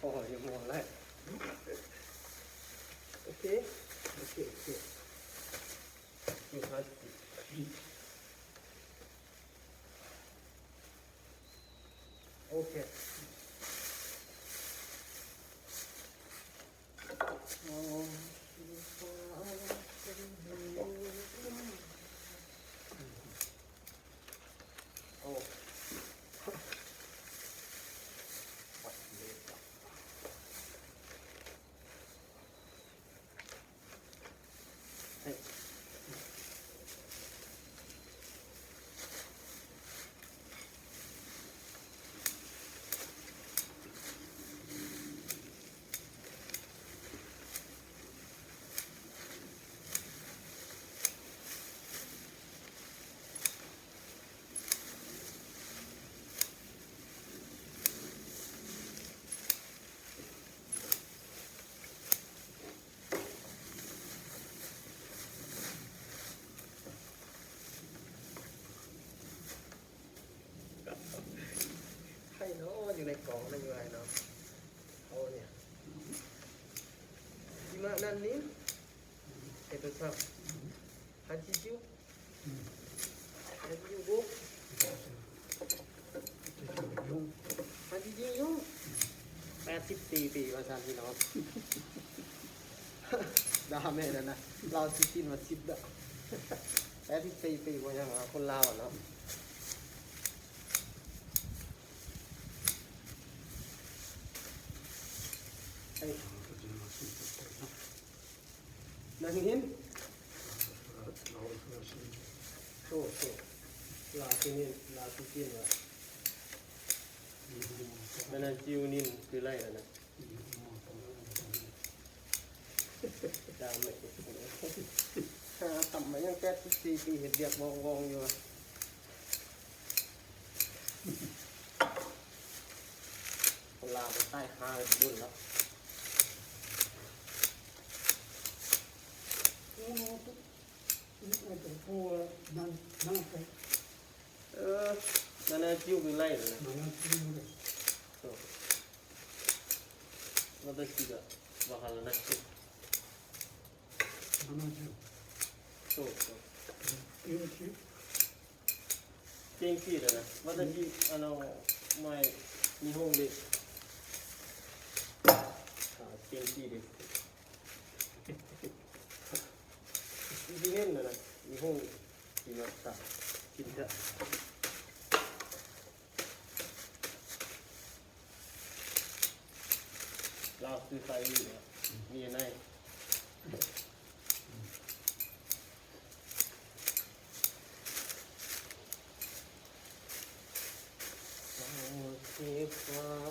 ออย่ามองแล้วโอเคโอเคโอเคอยู่ครับโอเคโอ้ให้เนาะอยู่ในกล่องนั่นอยู่ไรเนาะเอาเนี่ยที่มานั่นนี้itu sah haji ju haji ju bu haji ju yung 84 ปีว่าซั่นพี่น้องดาแม่นั่นนะเราสิกินมา10ดอก84 ปีว่ายังคนลาวเนาะไอ้นั่งหินโอ้โหลาที่นี่ลาที่กินวะนั่นน่ะจิวนินคือไรนั่นน่ะดาวไม่ต่ำมายัง84 ปีเห็ดเดียกวองอยู่อะคนลาวไปใต้คาบุญแล้วนั่นน่ะจิวคือไรนั่นน่ะ私がわからなくてそうそう元気だな私前日本で元気です1年だな日本来ました来たลาวคือไฟเนี่ยมีอะไรโอเคฟ้า